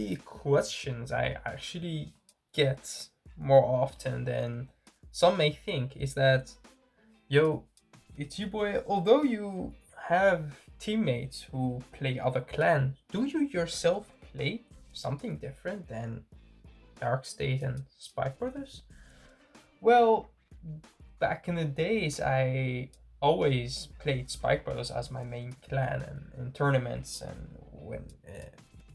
the questions I actually get more often than some may think is that, yo, it's you boy, although you have teammates who play other clans, do you yourself play something different than Dark State and Spike Brothers? Well, back in the days, I always played Spike Brothers as my main clan and in tournaments, and when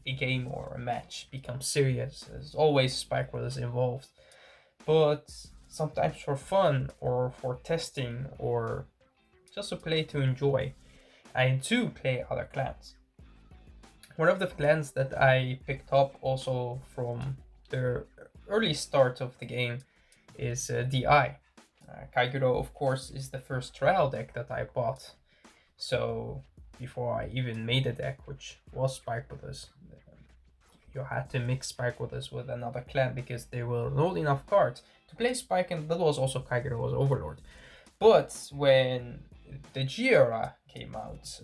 a game or a match becomes serious, there's always Spike Brothers involved. But sometimes for fun or for testing or just to play to enjoy, I do play other clans. One of the clans that I picked up also from the early start of the game is DI. Kaiguro, of course, is the first trial deck that I bought. So before I even made a deck, which was Spike Brothers, you had to mix Spike Brothers with another clan because there were not enough cards to play Spike, and that was also Kaiguro was Overlord. But when the G era came out,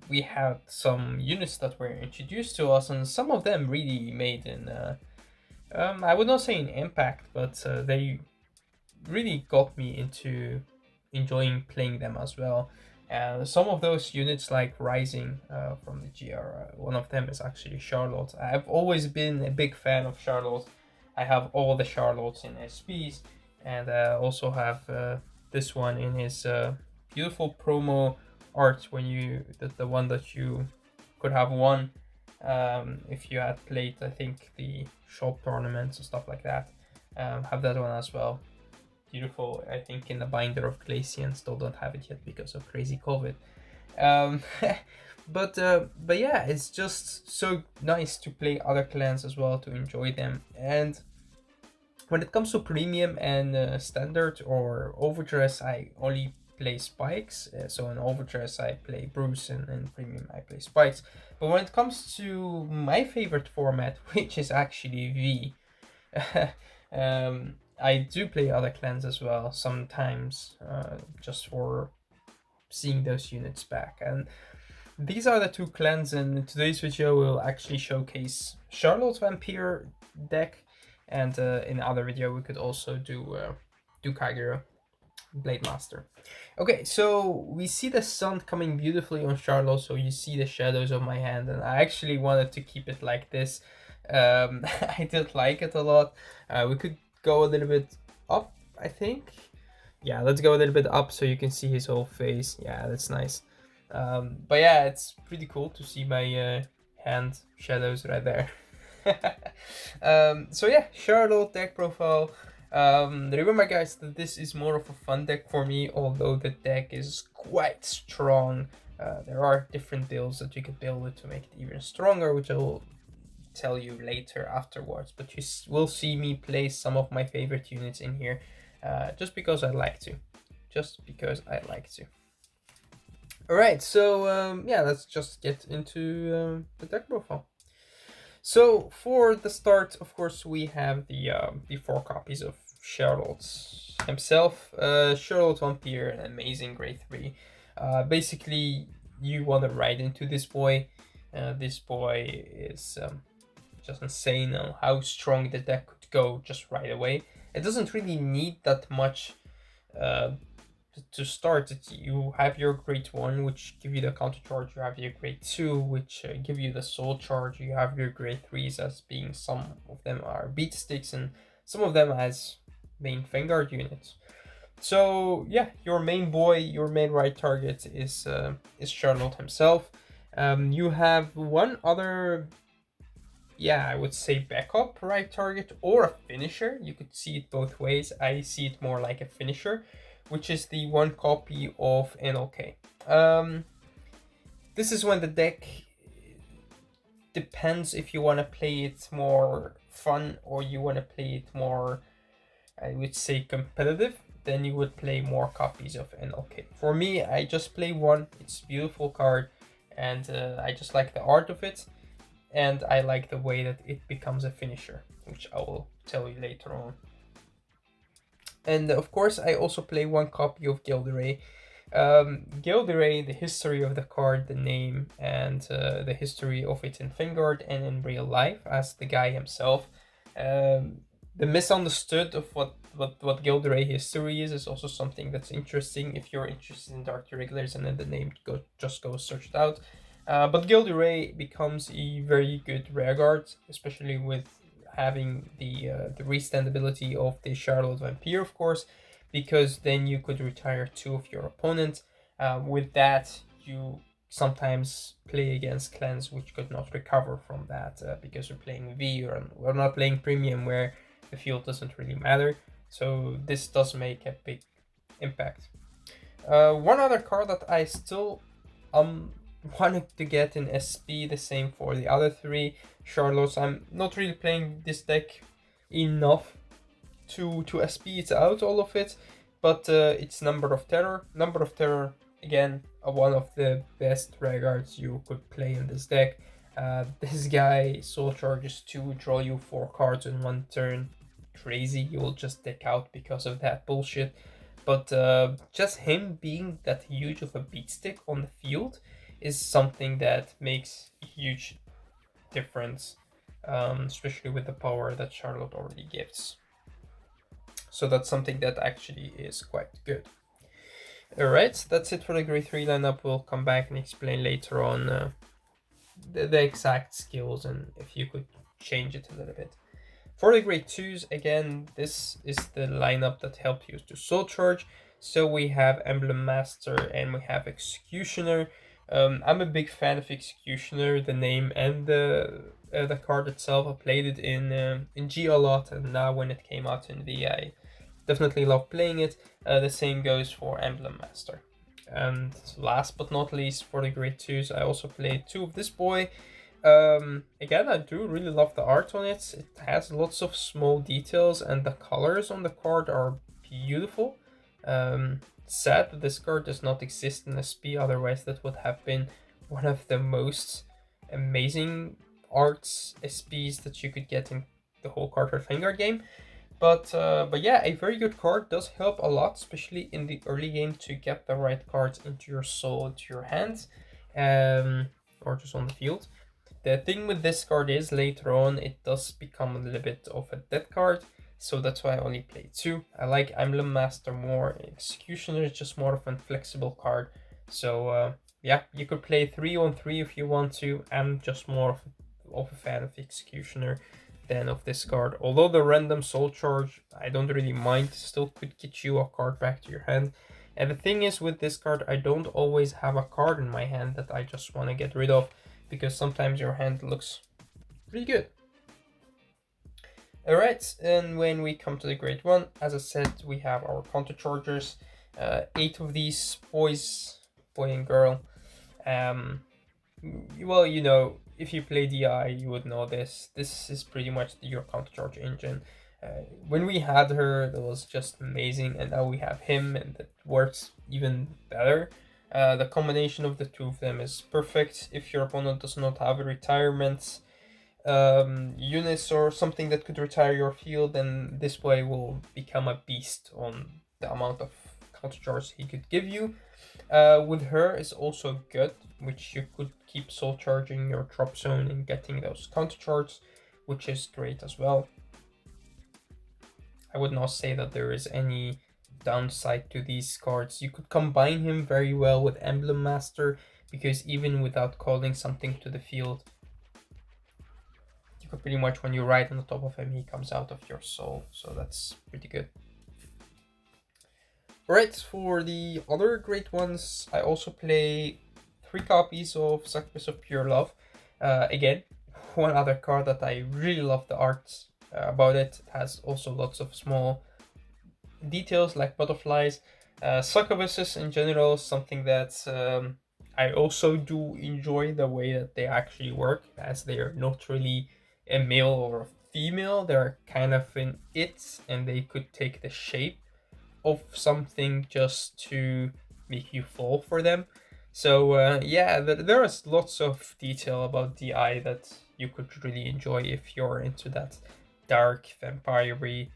we had some units that were introduced to us, and some of them really made I would not say an impact, but they really got me into enjoying playing them as well. Some of those units like Rising from the GR, one of them is actually Scharhrot. I've always been a big fan of Scharhrot. I have all the Scharhrots in SPs, and also have this one in his beautiful promo art when the one that you could have won if you had played, I think, the shop tournaments and stuff like that. Have that one as well. Beautiful, I think, in the binder of Glacian. Still don't have it yet because of crazy COVID. But yeah, it's just so nice to play other clans as well, to enjoy them. And when it comes to premium and standard or overdress, I only play Spikes. So in overdress I play Bruce, and in premium I play Spikes. But when it comes to my favorite format, which is actually V, I do play other clans as well sometimes, just for seeing those units back. And these are the two clans, and in today's video we'll actually showcase Scharhrot Vampire deck, and in other video we could also do Kageru Blade Master. Okay, so we see the sun coming beautifully on Scharhrot, so you see the shadows of my hand, and I actually wanted to keep it like this. I did like it a lot. We could go a little bit up, I think. Yeah, let's go a little bit up so you can see his whole face. Yeah, that's nice. But yeah, it's pretty cool to see my hand shadows right there. So yeah, Scharhrot deck profile. Remember guys that this is more of a fun deck for me, although the deck is quite strong. There are different builds that you could build it to make it even stronger, which I will tell you later afterwards, but you will see me place some of my favorite units in here, just because I like to. Alright, so yeah, let's just get into the deck profile. So for the start, of course, we have the 4 copies of Scharhrot himself. Scharhrot Vampire, an amazing grade 3. Basically, you want to ride into this boy. This boy is just insane on how strong the deck could go just right away. It doesn't really need that much to start. You have your grade 1, which give you the counter charge. You have your grade 2, which give you the soul charge. You have your grade 3s as being, some of them are beat sticks and some of them as main Vanguard units. So yeah, your main boy, your main right target is Scharhrot himself. You have one other, yeah, I would say backup right target or a finisher. You could see it both ways. I see it more like a finisher, which is the 1 copy of NLK. This is when the deck depends if you want to play it more fun or you want to play it more, I would say, competitive. Then you would play more copies of NLK. For me, I just play 1. It's a beautiful card, and I just like the art of it, and I like the way that it becomes a finisher, which I will tell you later on. And of course, I also play 1 copy of Gilderay. Gilderay, the history of the card, the name, and the history of it in Vanguard and in real life as the guy himself. The misunderstood of what Gilderay history is also something that's interesting if you're interested in Dark Irregulars, and then the name, just go search it out. But Gilderay becomes a very good rearguard, especially with having the restand ability of the Scharhrot Vampire, of course, because then you could retire 2 of your opponents. With that, you sometimes play against clans which could not recover from that because you're playing V, or we're not playing premium where the field doesn't really matter. So this does make a big impact. One other card that I still wanted to get in SP, the same for the other 3 Scharhrots. I'm not really playing this deck enough to SP it out, all of it, but it's Number of Terror. Number of Terror, again, one of the best rearguards you could play in this deck. This guy soul charges to draw you 4 cards in 1 turn. Crazy, you will just deck out because of that bullshit. But just him being that huge of a beat stick on the field is something that makes a huge difference, especially with the power that Scharhrot already gives. So that's something that actually is quite good. Alright, that's it for the grade 3 lineup. We'll come back and explain later on the exact skills and if you could change it a little bit. For the grade 2s, again, this is the lineup that helped you to soul charge. So we have Emblem Master and we have Executioner. I'm a big fan of Executioner, the name and the card itself. I played it in G a lot, and now when it came out in V, I definitely love playing it. The same goes for Emblem Master. And last but not least, for the grade 2s, I also played 2 of this boy. Again, I do really love the art on it. It has lots of small details and the colors on the card are beautiful. Sad that this card does not exist in SP, otherwise that would have been one of the most amazing arts SPs that you could get in the whole Cardfight Vanguard game. But yeah, a very good card does help a lot, especially in the early game, to get the right cards into your soul, into your hands, or just on the field. The thing with this card is later on it does become a little bit of a dead card, so that's why I only play 2. I like Emblem Master more. Executioner is just more of a flexible card. So yeah, you could play 3 on 3 if you want to. I'm just more of a fan of Executioner than of this card. Although the random soul charge, I don't really mind, still could get you a card back to your hand. And the thing is with this card, I don't always have a card in my hand that I just want to get rid of, because sometimes your hand looks pretty good. Alright, and when we come to the grade 1, as I said, we have our counter chargers. 8 of these boys, boy and girl. Well, you know, if you play DI, you would know this. This is pretty much your counter charge engine. When we had her, that was just amazing, and now we have him, and it works even better. The combination of the 2 of them is perfect. If your opponent does not have a retirement units or something that could retire your field, then this boy will become a beast on the amount of counter charge he could give you. With her is also good, which you could keep soul charging your drop zone and getting those counter charges, which is great as well. I would not say that there is any downside to these cards. You could combine him very well with Emblem Master, because even without calling something to the field, you could pretty much, when you ride on the top of him, he comes out of your soul, so that's pretty good. Alright, for the other great ones, I also play 3 copies of Sacrifice of Pure Love. Again, one other card that I really love the art about it. It has also lots of small details like butterflies. Succubuses in general is something that I also do enjoy the way that they actually work, as they are not really a male or a female. They're kind of an it, and they could take the shape of something just to make you fall for them. So yeah, there is lots of detail about DI that you could really enjoy if you're into that dark vampire-y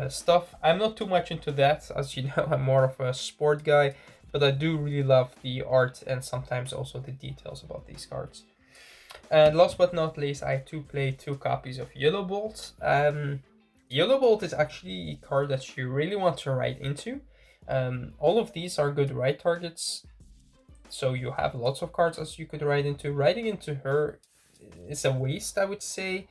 stuff. I'm not too much into that, as you know. I'm more of a sport guy, but I do really love the art and sometimes also the details about these cards. And last but not least, I do play 2 copies of Yellow Bolt. Yellow Bolt is actually a card that you really want to write into. All of these are good write targets, so you have lots of cards as you could write into. Writing into her is a waste, I would say.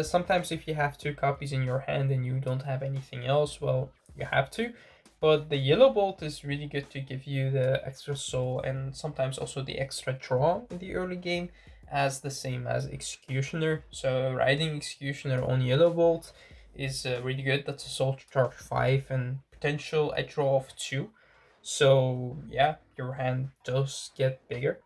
Sometimes if you have 2 copies in your hand and you don't have anything else, well, you have to. But the Yellow Bolt is really good to give you the extra soul and sometimes also the extra draw in the early game, as the same as Executioner. So riding Executioner on Yellow Bolt is really good. That's a soul charge 5 and potential a draw of 2. So yeah, your hand does get bigger.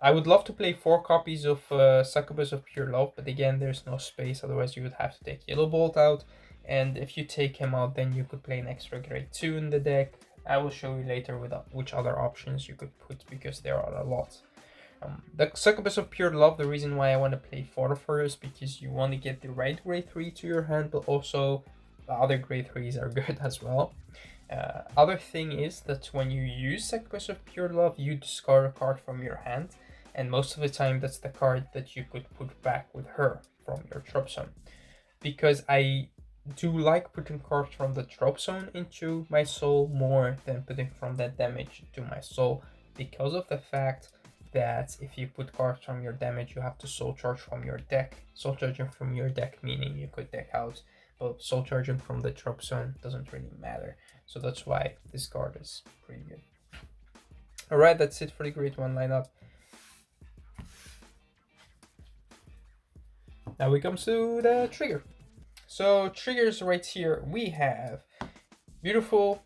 I would love to play 4 copies of Succubus of Pure Love, but again, there's no space, otherwise you would have to take Yellow Bolt out. And if you take him out, then you could play an extra grade 2 in the deck. I will show you later which other options you could put, because there are a lot. The Succubus of Pure Love, the reason why I want to play 4 of her is because you want to get the right grade 3 to your hand, but also the other grade 3s are good as well. Other thing is that when you use Succubus of Pure Love, you discard a card from your hand, and most of the time that's the card that you could put back with her from your drop zone. Because I do like putting cards from the drop zone into my soul more than putting from that damage into my soul, because of the fact that if you put cards from your damage, you have to soul charge from your deck. Soul charging from your deck meaning you could deck out, but soul charging from the drop zone doesn't really matter. So that's why this card is pretty good. Alright, that's it for the grade 1 lineup. Now we come to the trigger. So triggers right here, we have beautiful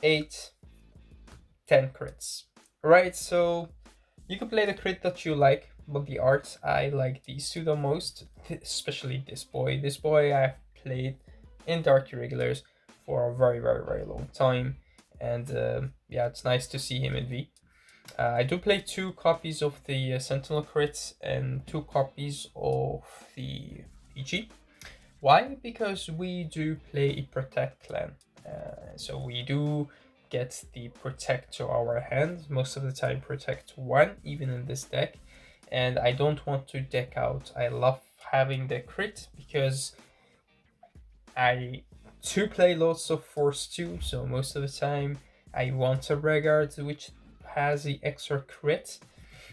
8, 10 crits. Right, so you can play the crit that you like, but the art, I like these 2 the most, especially this boy. This boy I've played in Dark Irregulars for a very, very, very long time, and yeah, it's nice to see him in V. I do play 2 copies of the Sentinel crits and 2 copies of the PG. Why? Because we do play a Protect clan, so we do get the Protect to our hand, most of the time Protect 1, even in this deck, and I don't want to deck out. I love having the crit because I do play lots of Force 2, so most of the time I want a Vanguard which has the extra crit,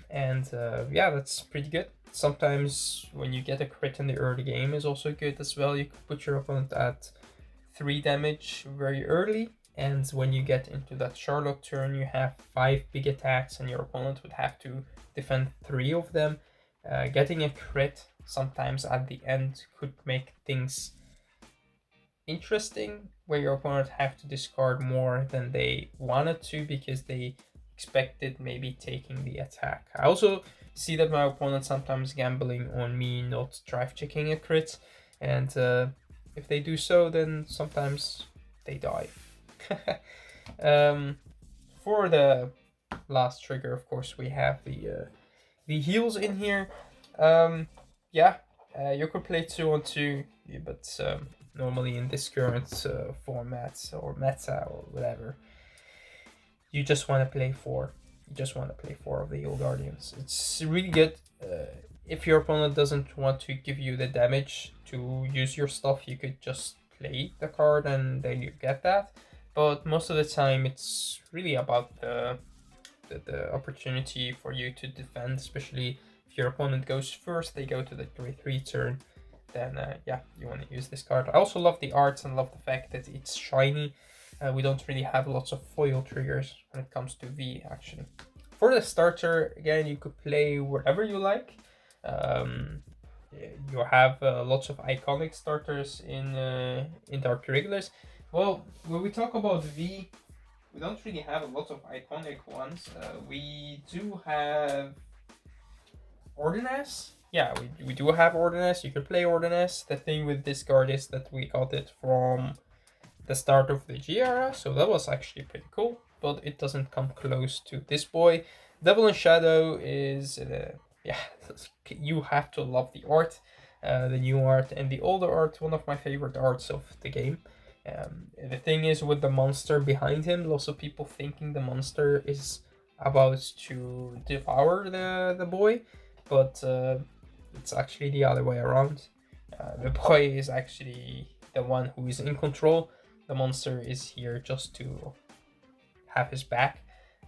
and yeah, that's pretty good. Sometimes when you get a crit in the early game is also good as well. You could put your opponent at 3 damage very early, and when you get into that Scharhrot turn, you have 5 big attacks and your opponent would have to defend 3 of them. Getting a crit sometimes at the end could make things interesting, where your opponent have to discard more than they wanted to because they expected maybe taking the attack. I also see that my opponent sometimes gambling on me not drive checking a crit, and if they do so, then sometimes they die. For the last trigger, of course, we have the heals in here. Yeah, you could play 2 on 2, but normally in this current format or meta or whatever, you just want to play 4. You just want to play 4 of the Heal Guardians. It's really good. If your opponent doesn't want to give you the damage to use your stuff, you could just play the card and then you get that. But most of the time, it's really about the opportunity for you to defend, especially if your opponent goes first, they go to the grade 3 turn, then yeah, you want to use this card. I also love the arts and love the fact that it's shiny. We don't really have lots of foil triggers when it comes to V, actually. For the starter, again, you could play wherever you like. You have lots of iconic starters in Dark Irregulars. Well, when we talk about V, we don't really have a lot of iconic ones. We do have Ordinance. Yeah, we do have Ordinance. You could play Ordinance. The thing with this card is that we got it from the start of the G era, so that was actually pretty cool, but it doesn't come close to this boy. Devil in Shadow is, yeah, you have to love the art, the new art and the older art, one of my favorite arts of the game. The thing is with the monster behind him, lots of people thinking the monster is about to devour the boy, but it's actually the other way around. The boy is actually the one who is in control. The monster is here just to have his back.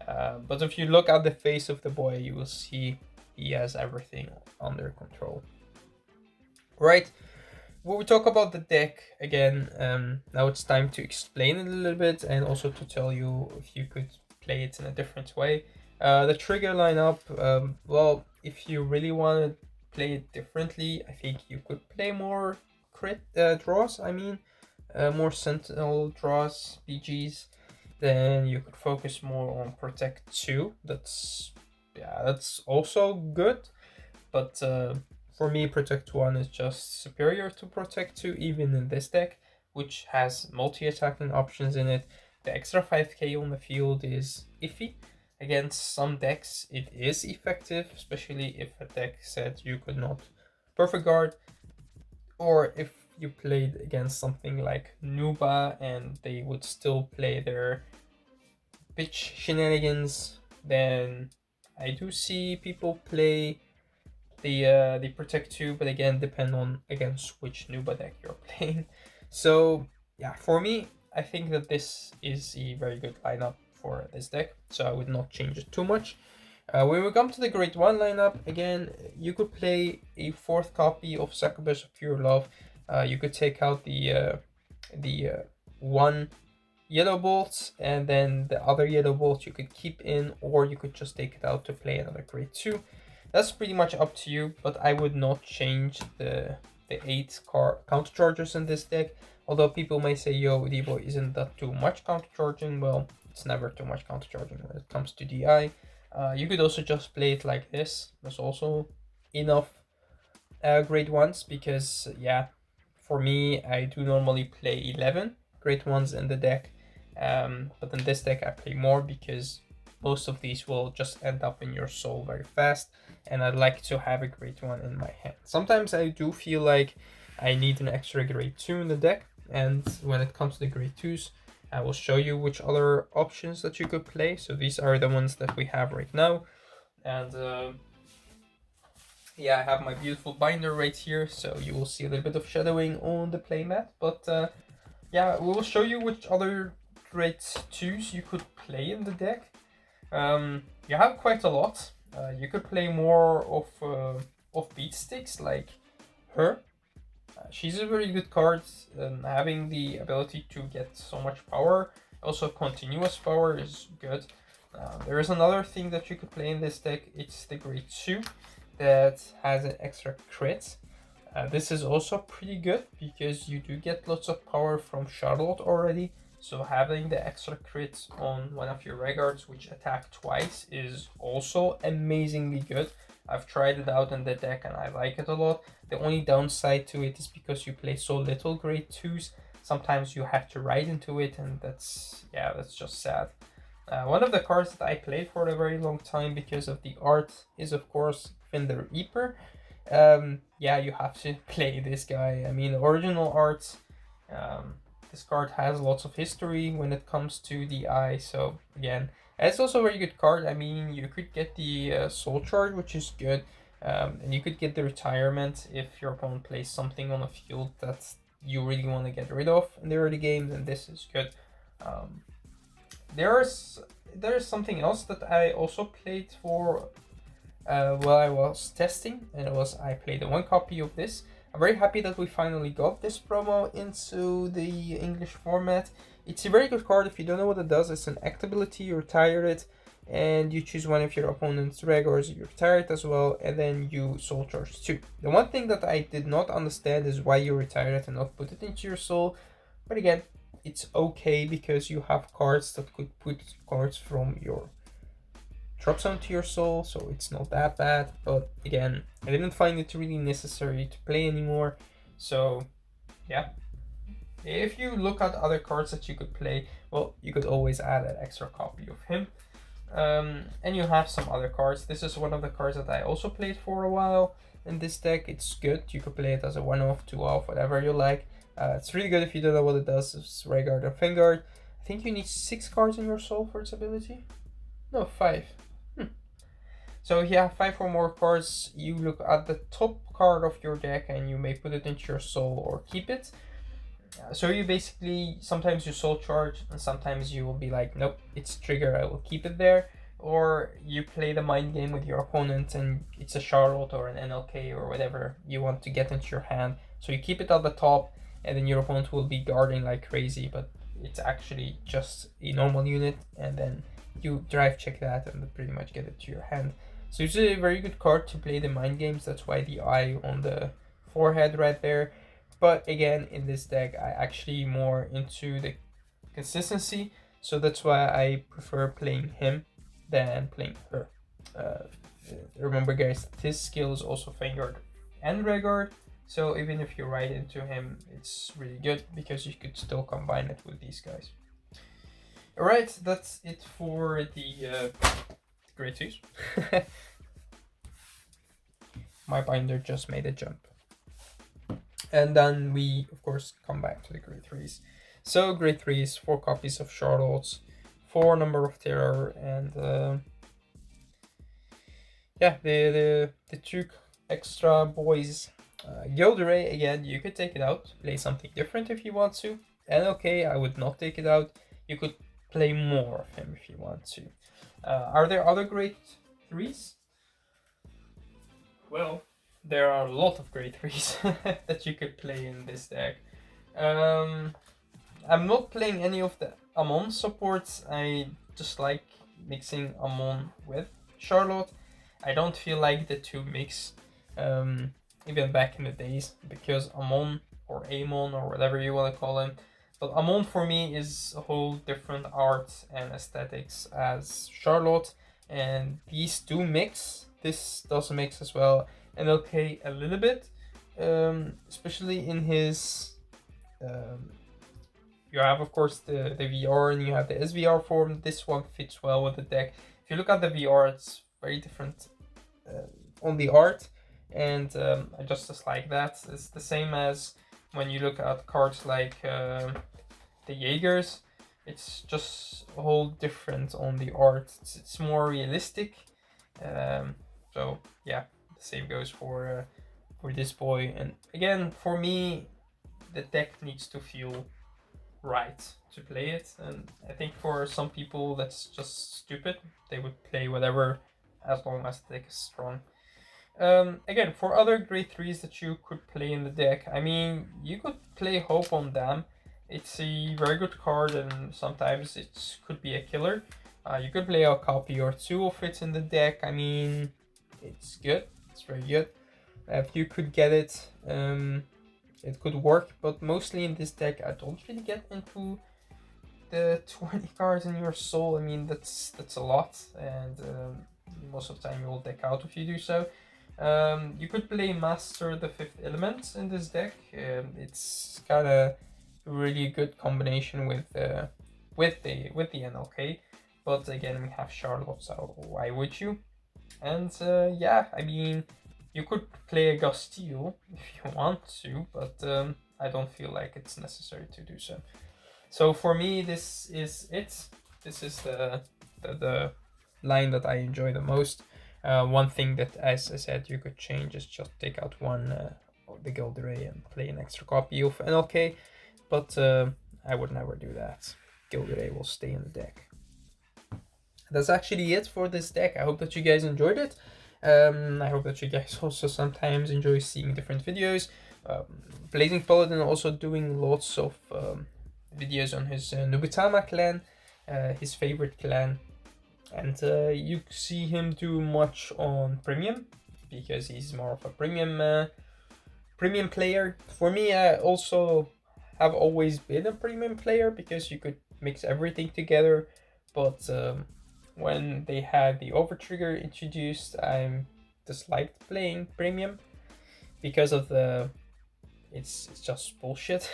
But if you look at the face of the boy, you will see he has everything under control. Right. When we talk about the deck again, now it's time to explain it a little bit and also to tell you if you could play it in a different way. The trigger lineup, well, if you really want to play it differently, I think you could play more crit draws. I mean, more sentinel draws, BGs. Then you could focus more on protect 2. That's also good, but for me, Protect 1 is just superior to Protect 2, even in this deck, which has multi-attacking options in it. The extra 5k on the field is iffy. Against some decks, it is effective, especially if a deck said you could not Perfect Guard, or if you played against something like Nuba and they would still play their pitch shenanigans, then I do see people play the Protect 2, but again, depend on against which Nuba deck you're playing. So yeah, for me, I think that this is a very good lineup for this deck, so I would not change it too much. When we come to the Grade 1 lineup, again, you could play a 4th copy of Succubus of Pure Love. You could take out the 1 yellow bolt, and then the other yellow bolt you could keep in, or you could just take it out to play another Grade 2. That's pretty much up to you, but I would not change the 8 counterchargers in this deck. Although people may say, yo, D-Boy, isn't that too much countercharging? Well, it's never too much countercharging when it comes to DI. You could also just play it like this. There's also enough Grade 1s, because, yeah, for me, I do normally play 11 Grade 1s in the deck. But in this deck, I play more because most of these will just end up in your soul very fast, and I'd like to have a Grade 1 in my hand. Sometimes I do feel like I need an extra Grade 2 in the deck, and when it comes to the Grade 2s, I will show you which other options that you could play. So these are the ones that we have right now. And yeah, I have my beautiful binder right here, so you will see a little bit of shadowing on the playmat. But yeah, we will show you which other Grade 2s you could play in the deck. You have quite a lot. You could play more of beat sticks like her. She's a very good card, having the ability to get so much power. Also, continuous power is good. There is another thing that you could play in this deck. It's the Grade 2 that has an extra crit. This is also pretty good because you do get lots of power from Scharhrot already. So having the extra crit on one of your Vanguards, which attack twice, is also amazingly good. I've tried it out in the deck and I like it a lot. The only downside to it is because you play so little Grade 2s, sometimes you have to ride into it, and that's just sad. One of the cards that I played for a very long time because of the art is, of course, Fender Reaper. Yeah, you have to play this guy. I mean, original art. This card has lots of history when it comes to the eye, so again, it's also a very good card. I mean, you could get the Soul Charge, which is good, and you could get the Retirement if your opponent plays something on the field that you really want to get rid of in the early game, then this is good. There's something else that I also played for while I was testing, and I played 1 copy of this. I'm very happy that we finally got this promo into the English format. It's a very good card. If you don't know what it does, it's an act ability. You retire it, and you choose one of your opponent's regulars. You retire it as well, and then you soul charge 2. The one thing that I did not understand is why you retire it and not put it into your soul. But again, it's okay because you have cards that could put cards from your drop zone to your soul, so it's not that bad. But again, I didn't find it really necessary to play anymore. So yeah, if you look at other cards that you could play, well, you could always add an extra copy of him. And you have some other cards. This is one of the cards that I also played for a while in this deck. It's good. You could play it as a 1-off, 2-off, whatever you like. It's really good if you don't know what it does. It's Vanguard and Vanguard. I think you need 6 cards in your soul for its ability. No, 5. So if you have 5 or more cards, you look at the top card of your deck and you may put it into your soul or keep it. So you basically, sometimes you soul charge and sometimes you will be like, nope, it's trigger, I will keep it there. Or you play the mind game with your opponent and it's a Scharhrot or an NLK or whatever you want to get into your hand. So you keep it at the top and then your opponent will be guarding like crazy, but it's actually just a normal unit, and then you drive check that and pretty much get it to your hand. So it's a very good card to play the mind games. That's why the eye on the forehead right there. But again, in this deck, I actually more into the consistency. So that's why I prefer playing him than playing her. Remember guys, this skill is also Vanguard and Vanguard. So even if you ride into him, it's really good because you could still combine it with these guys. Alright, that's it for the grade 2s. My binder just made a jump. And then we, of course, come back to the grade 3s. So grade 3s, 4 copies of Scharhrot, 4 number of terror, and yeah, the 2 extra boys. Gilderay, again, you could take it out, play something different if you want to. And okay, I would not take it out. You could play more of him if you want to. Are there other grade 3s? Well, there are a lot of grade 3s that you could play in this deck. I'm not playing any of the Amon supports. I just like mixing Amon with Scharhrot. I don't feel like the two mix, even back in the days, because Amon or Amon or whatever you want to call him. But Amon for me is a whole different art and aesthetics as Scharhrot, and these do mix. This does mix as well, and okay, a little bit, especially in his. You have of course the VR and you have the SVR form. This one fits well with the deck. If you look at the VR, it's very different on the art, and I just dislike that. It's the same as when you look at cards like the Jaegers. It's just a whole different on the art. It's more realistic. So yeah, the same goes for this boy. And again, for me, the deck needs to feel right to play it. And I think for some people that's just stupid. They would play whatever as long as the deck is strong. Again, for other grade 3s that you could play in the deck, I mean, you could play Hope on Dam. It's a very good card and sometimes it could be a killer. You could play a copy or 2 of it in the deck. I mean, it's good. It's very good. If you could get it, it could work. But mostly in this deck, I don't really get into the 20 cards in your soul. I mean, that's a lot. And most of the time you will deck out if you do so. You could play Master the 5th Element in this deck. It's kind of really good combination with the NLK. But again, we have Scharhrot, so why would you? And yeah, I mean, you could play a Gastille if you want to, but I don't feel like it's necessary to do so. So for me, this is it. This is the line that I enjoy the most. One thing that, as I said, you could change is just take out one of the Gilderay and play an extra copy of NLK, but I would never do that. Gilderay will stay in the deck. That's actually it for this deck. I hope that you guys enjoyed it. I hope that you guys also sometimes enjoy seeing different videos. Blazing Paladin also doing lots of videos on his Nubutama clan, his favorite clan. And you see him do much on premium because he's more of a premium player. For me, I also have always been a premium player because you could mix everything together. But when they had the overtrigger introduced, I disliked playing premium because of it's just bullshit.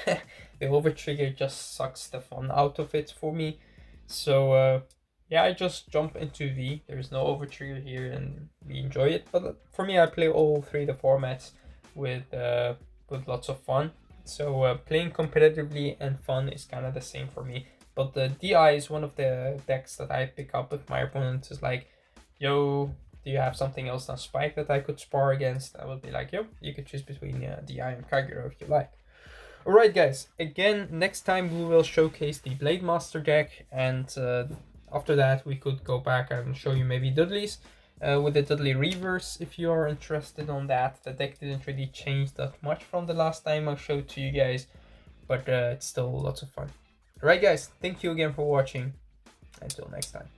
The overtrigger just sucks the fun out of it for me. So yeah, I just jump into V. There's no overtrigger here and we enjoy it. But for me, I play all 3 the formats with lots of fun. So playing competitively and fun is kind of the same for me. But the DI is one of the decks that I pick up if my opponent is like, yo, do you have something else than Spike that I could spar against? I would be like, yo, you could choose between DI and Kagero if you like. Alright guys, again, next time we will showcase the Blade Master deck, and after that we could go back and show you maybe Dudley's with the Dudley Reverse if you are interested on that. The deck didn't really change that much from the last time I showed to you guys, but it's still lots of fun. Alright guys, thank you again for watching. Until next time.